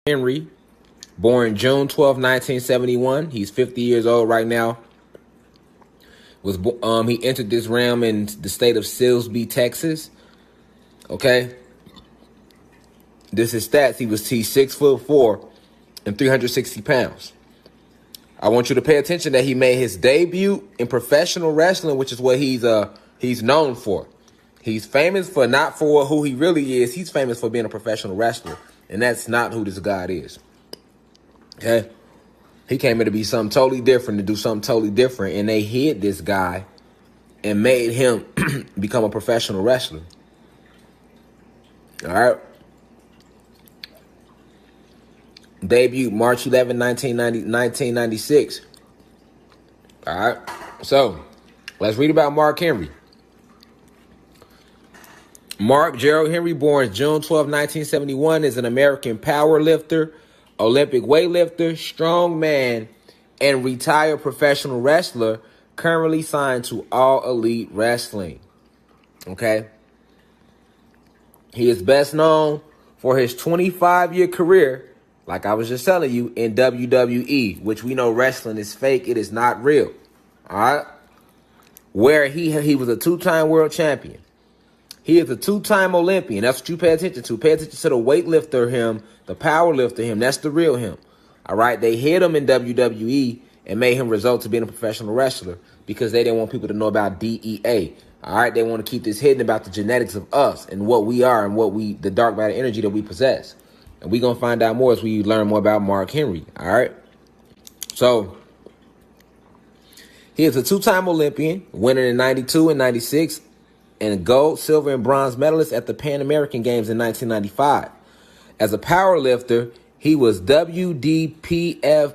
Henry, born June 12, 1971. He's 50 years old right now. He entered this realm in the state of Silsbee, Texas. Okay. This is stats. He's 6'4" and 360 pounds. I want you to pay attention that he made his debut in professional wrestling, which is what he's known for. He's famous for not for who he really is. He's famous for being a professional wrestler. And that's not who this guy is. Okay? He came in to be something totally different, to do something totally different. And they hid this guy and made him become a professional wrestler. All right? Debut March 11, 1996. All right? So, let's read about Mark Henry. Mark Gerald Henry, born June 12, 1971, is an American power lifter, Olympic weightlifter, strongman, and retired professional wrestler, currently signed to All Elite Wrestling. Okay? He is best known for his 25-year career, like I was just telling you, in WWE, which we know wrestling is fake. It is not real. All right? Where he was a two-time world champion. He is a two-time Olympian. That's what you pay attention to. Pay attention to the weightlifter him, the power lifter him. That's the real him. All right? They hid him in WWE and made him result to being a professional wrestler because they didn't want people to know about DEA. All right? They want to keep this hidden about the genetics of us and what we are and the dark matter energy that we possess. And we're going to find out more as we learn more about Mark Henry. All right? So, he is a two-time Olympian, winning in 92 and 96, and gold, silver, and bronze medalist at the Pan American Games in 1995. As a power lifter, he was WDFPF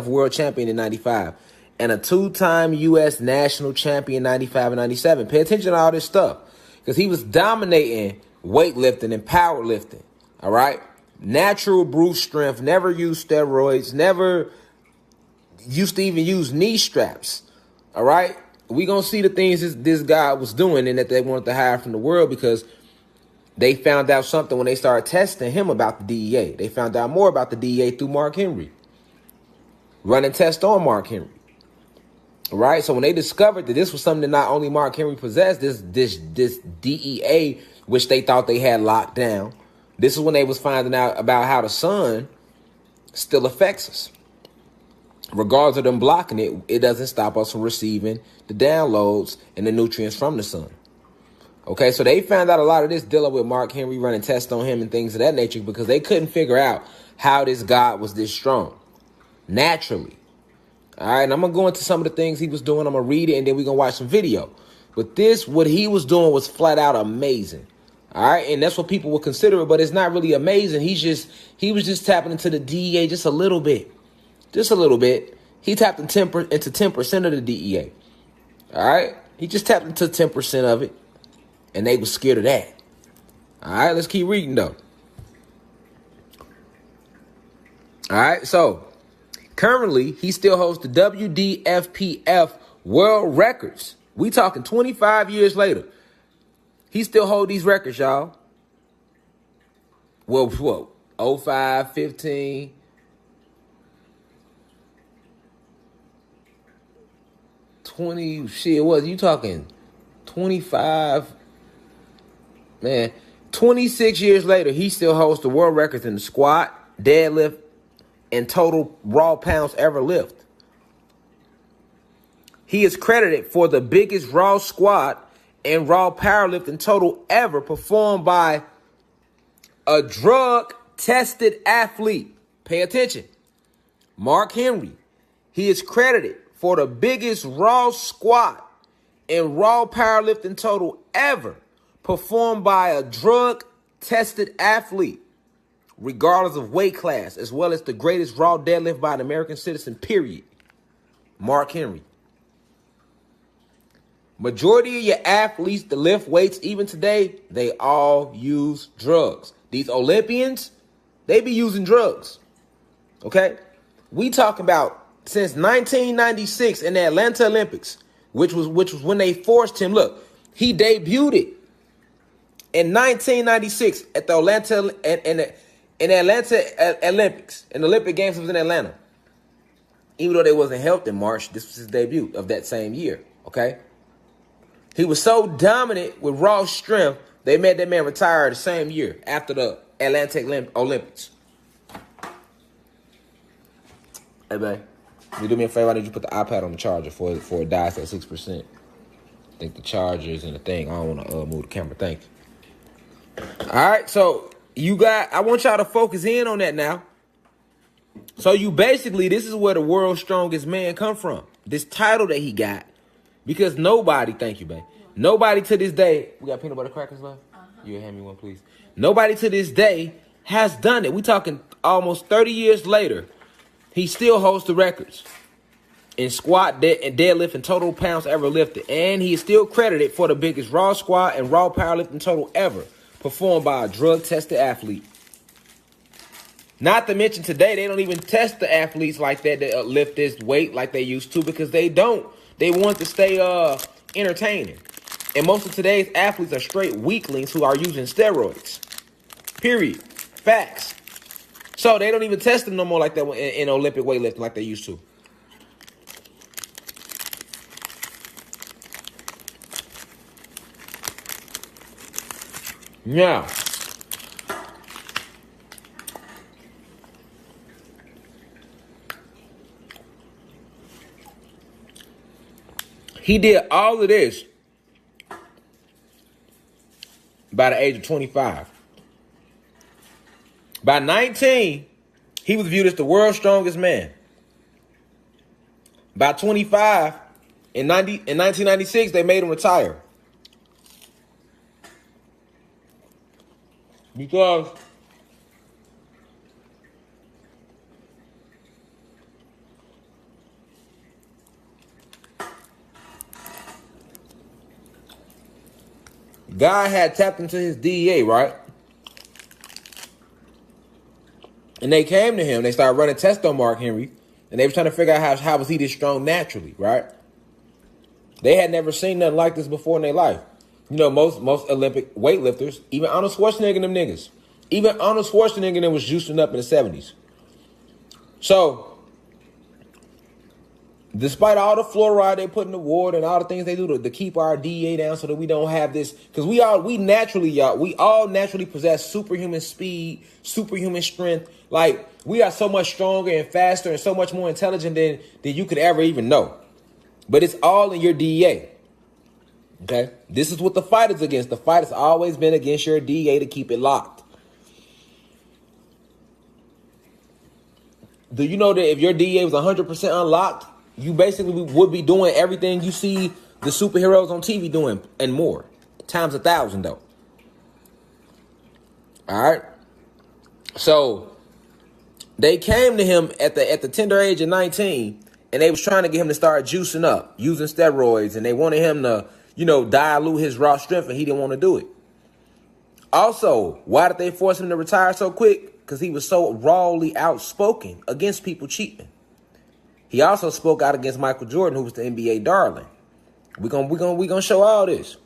world champion in 95 and a two-time U.S. national champion in 95 and 97. Pay attention to all this stuff because he was dominating weightlifting and powerlifting. All right? Natural brute strength, never used steroids, never used to even use knee straps. All right? We going to see the things this guy was doing and that they wanted to hide from the world because they found out something when they started testing him about the DEA. They found out more about the DEA through Mark Henry. Running tests on Mark Henry. All right? So when they discovered that this was something that not only Mark Henry possessed, this DEA, which they thought they had locked down, this is when they was finding out about how the sun still affects us. Regardless of them blocking it, it doesn't stop us from receiving the downloads and the nutrients from the sun. Okay, so they found out a lot of this dealing with Mark Henry, running tests on him and things of that nature because they couldn't figure out how this God was this strong naturally. All right, and I'm going to go into some of the things he was doing. I'm going to read it, and then we're going to watch some video. But what he was doing was flat out amazing. All right, and that's what people would consider it, but it's not really amazing. He was just tapping into the DEA just a little bit. Just a little bit. He tapped into 10% of the DEA. All right? He just tapped into 10% of it, and they were scared of that. All right, let's keep reading, though. All right, so currently, he still holds the WDFPF world records. We talking 25 years later. He still holds these records, y'all. Well, what? 05, 15... 20, shit, what you talking? 25, man, 26 years later, he still holds the world records in the squat, deadlift, and total raw pounds ever lift. He is credited for the biggest raw squat and raw powerlift in total ever performed by a drug-tested athlete. Pay attention. Mark Henry. He is credited for the biggest raw squat and raw powerlifting total ever performed by a drug-tested athlete, regardless of weight class, as well as the greatest raw deadlift by an American citizen, period. Mark Henry. Majority of your athletes that lift weights, even today, they all use drugs. These Olympians, they be using drugs. Okay? We talking about since 1996 in the Atlanta Olympics, which was when they forced him. Look, he debuted it in 1996 at the Atlanta, and in Atlanta Olympics. In the Olympic Games, was in Atlanta. Even though they wasn't held in March, this was his debut of that same year, okay? He was so dominant with raw strength, they made that man retire the same year after the Atlanta Olympics. Hey, man, you do me a favor, I need you to put the iPad on the charger for it dies at 6%. I think the charger is in the thing. I don't want to move the camera. Thank you. All right, so I want y'all to focus in on that now. So you basically, this is where the world's strongest man come from. This title that he got. Because nobody, thank you, babe. Nobody to this day, we got peanut butter crackers left? You hand me one, please. Nobody to this day has done it. We talking almost 30 years later. He still holds the records in squat, and deadlift, and total pounds ever lifted. And he is still credited for the biggest raw squat and raw powerlifting total ever performed by a drug-tested athlete. Not to mention today, they don't even test the athletes like that lift this weight like they used to, because they don't. They want to stay entertaining. And most of today's athletes are straight weaklings who are using steroids. Period. Facts. So they don't even test them no more like that in Olympic weightlifting like they used to. Now, he did all of this by the age of 25. By 19, he was viewed as the world's strongest man. By 25, in 1996, they made him retire. Because God had tapped into his DEA, right? And they came to him. They started running tests on Mark Henry. And they were trying to figure out how was he this strong naturally, right? They had never seen nothing like this before in their life. You know, most Olympic weightlifters, even Arnold Schwarzenegger and them niggas. Even Arnold Schwarzenegger them was juicing up in the 70s. So, despite all the fluoride they put in the water and all the things they do to keep our DEA down so that we don't have this, because we all naturally possess superhuman speed, superhuman strength. Like, we are so much stronger and faster and so much more intelligent than you could ever even know. But it's all in your DEA. Okay? This is what the fight is against. The fight has always been against your DEA to keep it locked. Do you know that if your DEA was 100% unlocked, you basically would be doing everything you see the superheroes on TV doing and more. Times 1,000, though. All right? So, they came to him at the tender age of 19, and they was trying to get him to start juicing up, using steroids, and they wanted him to, dilute his raw strength, and he didn't want to do it. Also, why did they force him to retire so quick? Because he was so rawly outspoken against people cheating. He also spoke out against Michael Jordan, who was the NBA darling. We gonna show all this.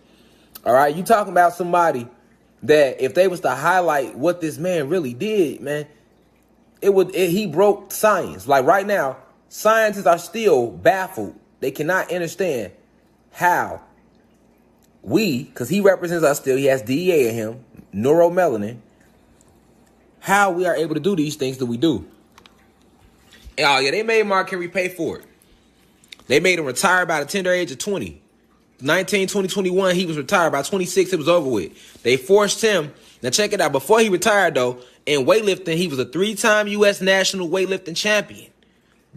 All right, you talking about somebody that if they was to highlight what this man really did, man, he broke science. Like right now, scientists are still baffled. They cannot understand how because he represents us still. He has DEA in him, neuromelanin. How we are able to do these things that we do. Oh, yeah, they made Mark Henry pay for it. They made him retire by the tender age of 20. 20, 21, he was retired. By 26, it was over with. They forced him. Now, check it out. Before he retired, though, in weightlifting, he was a 3-time U.S. national weightlifting champion.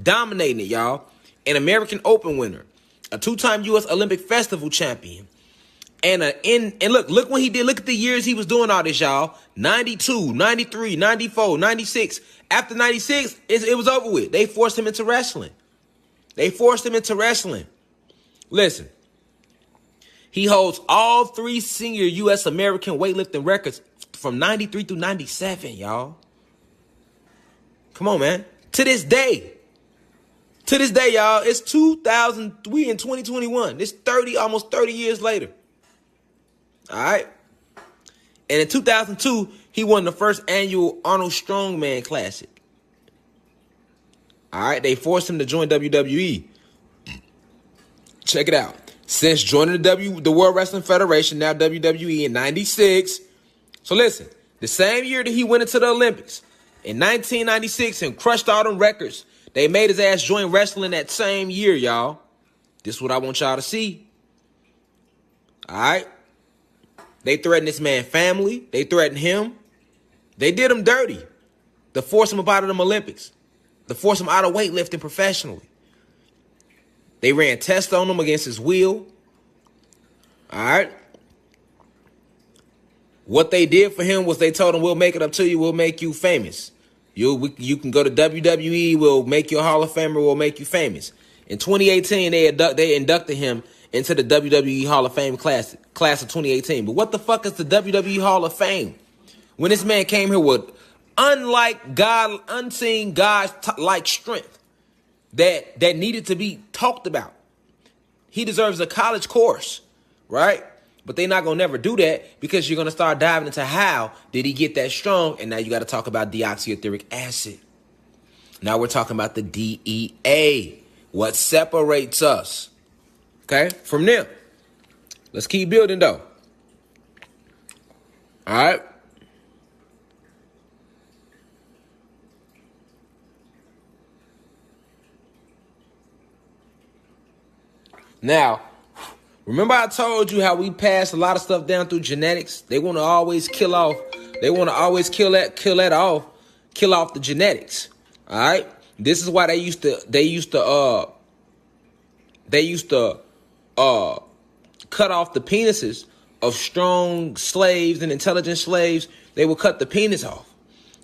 Dominating it, y'all. An American Open winner. A 2-time U.S. Olympic Festival champion. And look what he did. Look at the years he was doing all this, y'all. 92, 93, 94, 96. After 96, it was over with. They forced him into wrestling. Listen. He holds all 3 senior U.S. American weightlifting records from 93 through 97, y'all. Come on, man. To this day, y'all, it's 2000. We in 2021. It's almost 30 years later. All right. And in 2002, He won the first annual Arnold Strongman Classic. All right, they forced him to join WWE. Check it out. Since joining the World Wrestling Federation, now WWE, in 96. So listen, the same year that he went into the Olympics, in 1996, and crushed all them records, they made his ass join wrestling that same year, y'all. This is what I want y'all to see. All right? They threatened this man's family. They threatened him. They did him dirty to force him up out of them Olympics, to force him out of weightlifting professionally. They ran tests on him against his will. All right? What they did for him was they told him, we'll make it up to you. We'll make you famous. You can go to WWE. We'll make you a Hall of Famer. We'll make you famous. In 2018, they inducted him into the WWE Hall of Fame class of 2018. But what the fuck is the WWE Hall of Fame? When this man came here with unseen God-like strength that needed to be talked about. He deserves a college course, right? But they're not going to never do that because you're going to start diving into how did he get that strong? And now you got to talk about deoxyetheric acid. Now we're talking about the DEA. What separates us, okay, from them. Let's keep building, though. All right. Now, remember I told you how we passed a lot of stuff down through genetics? They want to always kill off. They want to always kill off the genetics. All right. This is why they used to cut off the penises of strong slaves and intelligent slaves. They would cut the penis off.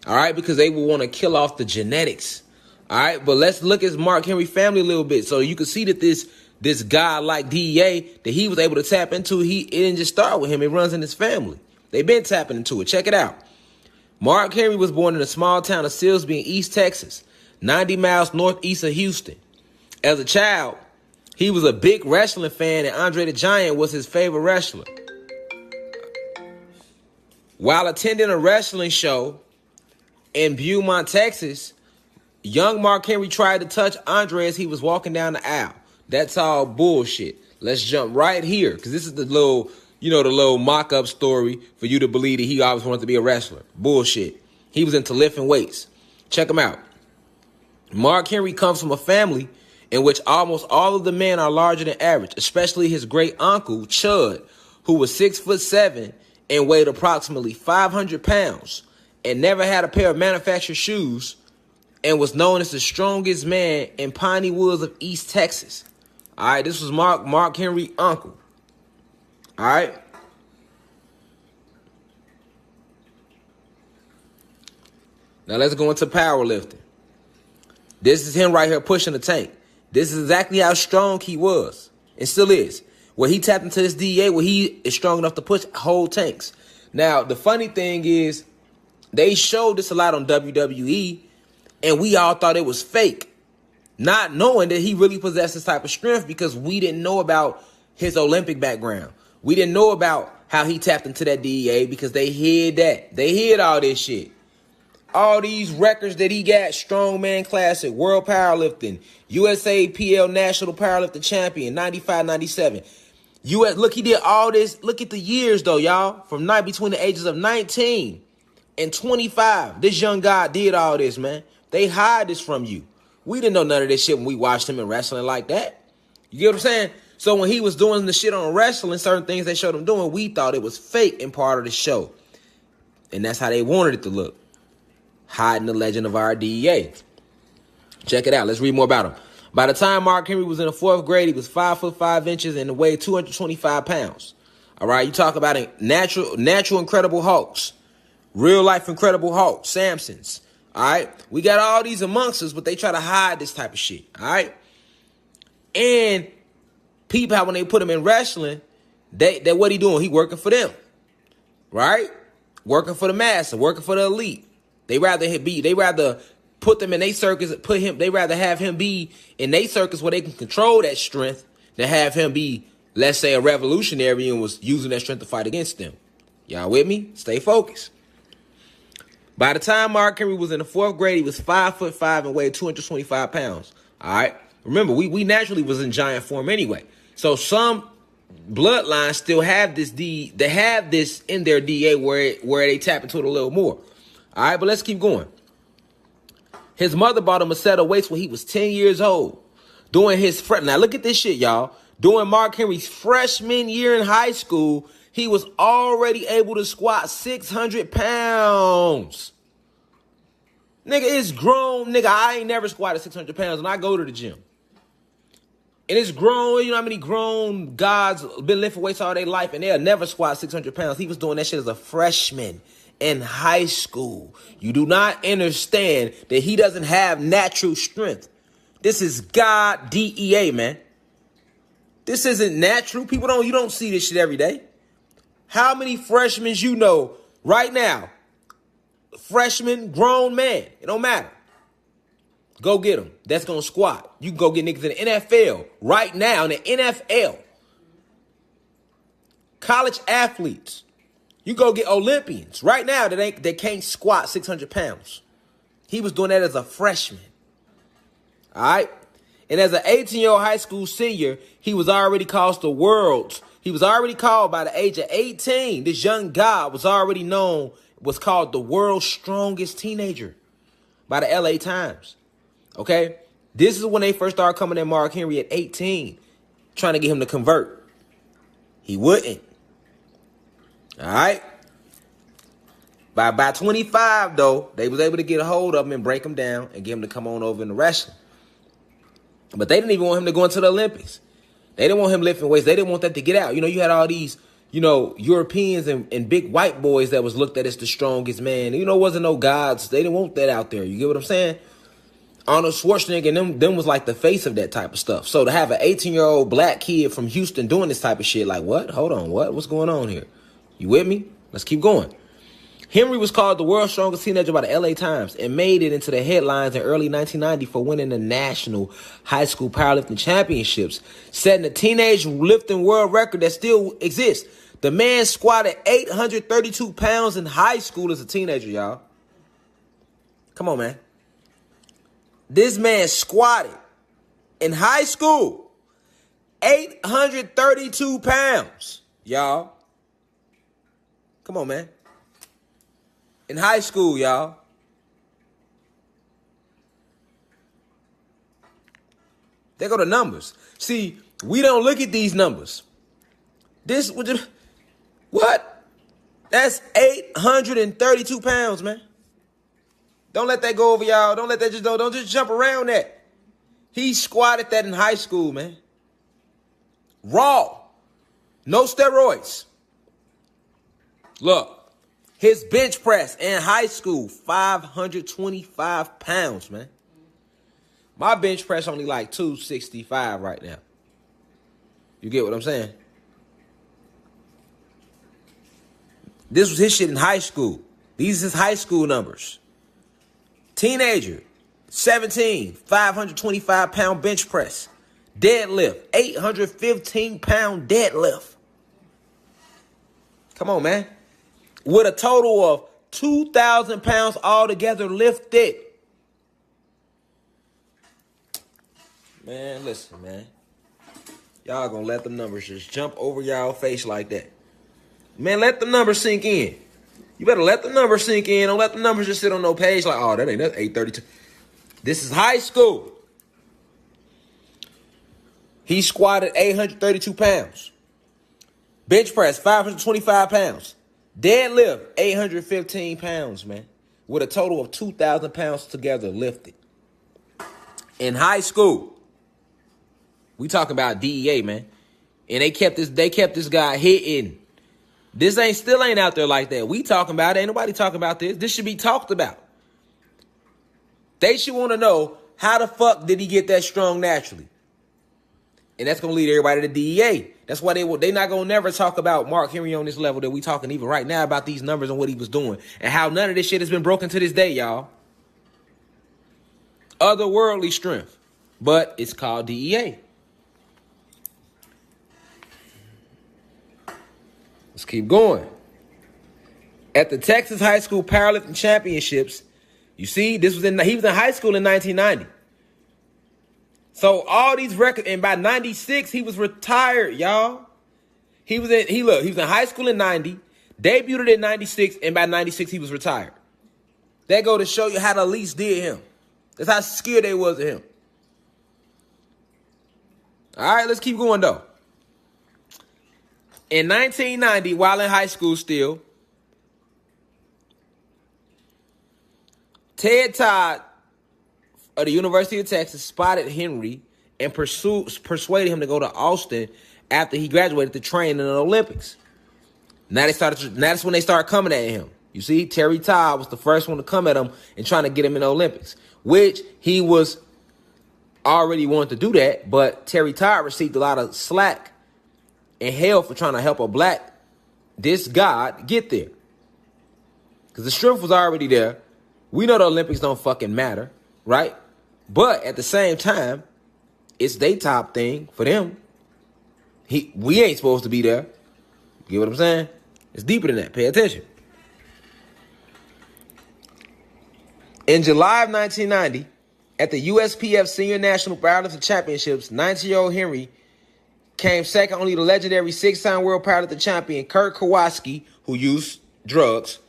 All right, because they would want to kill off the genetics. All right, but let's look at Mark Henry family a little bit, so you can see that this guy like DEA that he was able to tap into. It didn't just start with him; it runs in his family. They've been tapping into it. Check it out. Mark Henry was born in the small town of Silsbee in East Texas, 90 miles northeast of Houston. As a child, he was a big wrestling fan, and Andre the Giant was his favorite wrestler. While attending a wrestling show in Beaumont, Texas, young Mark Henry tried to touch Andre as he was walking down the aisle. That's all bullshit. Let's jump right here, because this is the little mock-up story for you to believe that he always wanted to be a wrestler. Bullshit. He was into lifting weights. Check him out. Mark Henry comes from a family in which almost all of the men are larger than average, especially his great uncle, Chud, who was 6'7" and weighed approximately 500 pounds and never had a pair of manufactured shoes and was known as the strongest man in Piney Woods of East Texas. All right, this was Mark Henry's uncle. All right. Now let's go into powerlifting. This is him right here pushing the tank. This is exactly how strong he was and still is. Where he tapped into this DEA, where he is strong enough to push whole tanks. Now, the funny thing is, they showed this a lot on WWE, and we all thought it was fake, not knowing that he really possessed this type of strength because we didn't know about his Olympic background. We didn't know about how he tapped into that DEA because they hid that. They hid all this shit. All these records that he got: Strongman Classic, World Powerlifting, USAPL National Powerlifting Champion, 95, 97. Look, he did all this. Look at the years, though, y'all. From between the ages of 19 and 25. This young guy did all this, man. They hide this from you. We didn't know none of this shit when we watched him in wrestling like that. You get what I'm saying? So when he was doing the shit on wrestling, certain things they showed him doing, we thought it was fake and part of the show. And that's how they wanted it to look. Hiding the legend of our DEA. Check it out. Let's read more about him. By the time Mark Henry was in the 4th grade, he was 5'5" and weighed 225 pounds. All right, you talk about a natural Incredible Hulks, real life Incredible Hulk, Samsons. All right, we got all these amongst us, but they try to hide this type of shit. All right, and people, how when they put him in wrestling, they what he doing? He working for them, right? Working for the master, working for the elite. They rather put them in their circus, they rather have him be in their circus where they can control that strength than have him be, let's say, a revolutionary and was using that strength to fight against them. Y'all with me? Stay focused. By the time Mark Henry was in the 4th grade, he was 5'5" and weighed 225 pounds. All right. Remember, we naturally was in giant form anyway. So some bloodlines still have this they have this in their DA where they tap into it a little more. All right, but let's keep going. His mother bought him a set of weights when he was 10 years old. Now look at this shit, y'all. During Mark Henry's freshman year in high school, he was already able to squat 600 pounds. Nigga, it's grown. Nigga, I ain't never squatted 600 pounds, and I go to the gym. And it's grown. You know how many grown guys been lifting weights all their life, and they'll never squat 600 pounds. He was doing that shit as a freshman in high school. You do not understand that he doesn't have natural strength. This is God DEA, man. This isn't natural. You don't see this shit every day. How many freshmen you know right now? Freshman, grown man. It don't matter. Go get them. That's going to squat. You can go get niggas in the NFL right now, in the NFL. College athletes. You go get Olympians right now that can't squat 600 pounds. He was doing that as a freshman. All right? And as an 18-year-old high school senior, he was already called He was already called by the age of 18. This young guy was called the world's strongest teenager by the LA Times. Okay? This is when they first started coming at Mark Henry at 18, trying to get him to convert. He wouldn't. All right? By 25, though, they was able to get a hold of him and break him down and get him to come on over in the wrestling. But they didn't even want him to go into the Olympics. They didn't want him lifting weights. They didn't want that to get out. You had all these, Europeans and big white boys that was looked at as the strongest man. Wasn't no gods. They didn't want that out there. You get what I'm saying? Arnold Schwarzenegger and them was like the face of that type of stuff. So to have an 18-year-old black kid from Houston doing this type of shit, like what? Hold on, what? What's going on here? You with me? Let's keep going. Henry was called the world's strongest teenager by the LA Times and made it into the headlines in early 1990 for winning the National High School Powerlifting Championships, setting a teenage lifting world record that still exists. The man squatted 832 pounds in high school as a teenager, y'all. Come on, man. This man squatted in high school 832 pounds, y'all. Come on, man. In high school, y'all. There go the numbers. See, we don't look at these numbers. What? That's 832 pounds, man. Don't let that go over, y'all. Don't just jump around that. He squatted that in high school, man. Raw. No steroids. Look. His bench press in high school, 525 pounds, man. My bench press only like 265 right now. You get what I'm saying? This was his shit in high school. These are his high school numbers. Teenager, 17, 525 pound bench press. Deadlift, 815 pound deadlift. Come on, man. With a total of 2,000 pounds altogether lifted. Man, listen, man. Y'all gonna let them numbers just jump over y'all face like that. Man, let the numbers sink in. You better let the numbers sink in. Don't let the numbers just sit on no page like, oh, that's 832. This is high school. He squatted 832 pounds. Bench press, 525 pounds. Deadlift, 815 pounds, man. With a total of 2,000 pounds together lifted. In high school. We talking about DEA, man. And they kept this guy hitting. This still ain't out there like that. We talking about it. Ain't nobody talking about this. This should be talked about. They should want to know, how the fuck did he get that strong naturally? And that's going to lead everybody to DEA. That's why they not going to never talk about Mark Henry on this level that we talking even right now about these numbers and what he was doing. And how none of this shit has been broken to this day, y'all. Otherworldly strength. But it's called DEA. Let's keep going. At the Texas High School Powerlifting Championships, you see, he was in high school in 1990. So all these records, and by 96, he was retired, y'all. He was in high school in 90, debuted in 96, and by 96, he was retired. That go to show you how the elites did him. That's how scared they was of him. All right, let's keep going, though. In 1990, while in high school still, Ted Todd of the University of Texas spotted Henry and persuaded him to go to Austin after he graduated to train in the Olympics. That's when they started coming at him. You see, Terry Todd was the first one to come at him and trying to get him in the Olympics, which he was already wanted to do that, but Terry Todd received a lot of slack and hell for trying to help a black god get there. Because the strength was already there. We know the Olympics don't fucking matter, right? But at the same time, it's their top thing for them. We ain't supposed to be there. You get what I'm saying? It's deeper than that. Pay attention. In July of 1990, at the USPF Senior National Powerlifting Championships, 19-year-old Henry came second only to the legendary six-time world powerlifting champion Kurt Kowalski, who used drugs,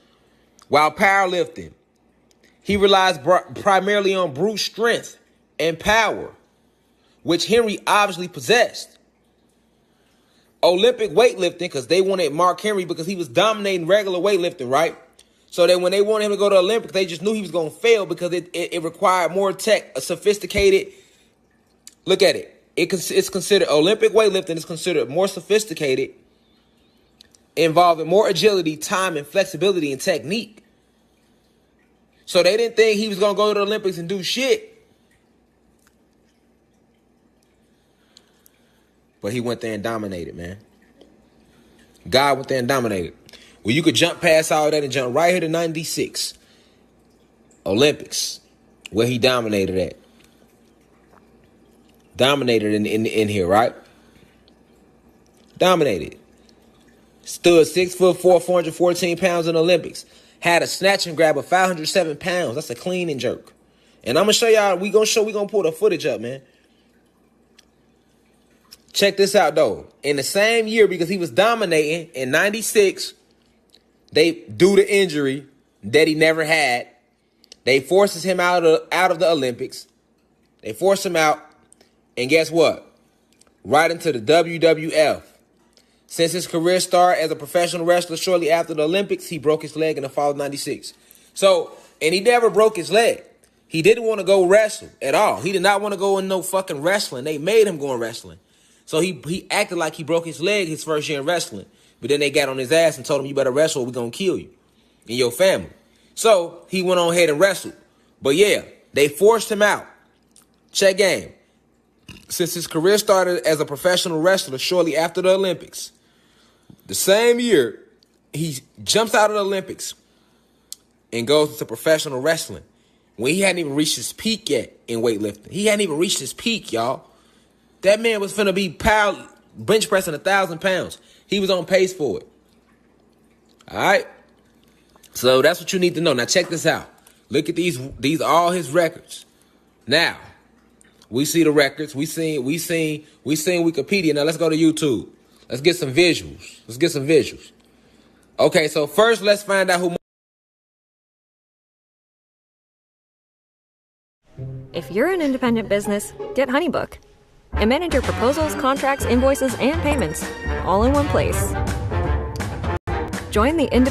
while powerlifting. He relies primarily on brute strength and power, which Henry obviously possessed. Olympic weightlifting, because they wanted Mark Henry because he was dominating regular weightlifting, right? So that when they wanted him to go to the Olympics, they just knew he was going to fail because it required more tech, a sophisticated. Look at it. It's considered, Olympic weightlifting is considered more sophisticated, involving more agility, time, and flexibility and technique. So they didn't think he was going to go to the Olympics and do shit. But he went there and dominated, man. God went there and dominated. Well, you could jump past all that and jump right here to 96. Olympics, where he dominated at. Dominated in here, right? Dominated. Stood 6'4", 414 pounds in the Olympics. Had a snatch and grab of 507 pounds. That's a clean and jerk. And I'm going to show y'all, we going to pull the footage up, man. Check this out, though. In the same year, because he was dominating in 96, due to injury that he never had, they forces him out of the Olympics. They force him out, and guess what? Right into the WWF. Since his career started as a professional wrestler shortly after the Olympics, he broke his leg in the fall of 96. So, and he never broke his leg. He didn't want to go wrestle at all. He did not want to go in no fucking wrestling. They made him go in wrestling. So he acted like he broke his leg his first year in wrestling. But then they got on his ass and told him, you better wrestle or we're going to kill you and your family. So he went on ahead and wrestled. But yeah, they forced him out. Check game. Since his career started as a professional wrestler shortly after the Olympics, the same year, he jumps out of the Olympics and goes into professional wrestling when he hadn't even reached his peak yet in weightlifting. He hadn't even reached his peak, y'all. That man was finna be bench pressing 1,000 pounds. He was on pace for it. All right? So that's what you need to know. Now check this out. Look at these all his records. Now, we see the records. We seen Wikipedia. Now let's go to YouTube. Let's get some visuals. Okay, so first let's find out who. If you're an independent business, get HoneyBook and manage your proposals, contracts, invoices, and payments all in one place. Join the independent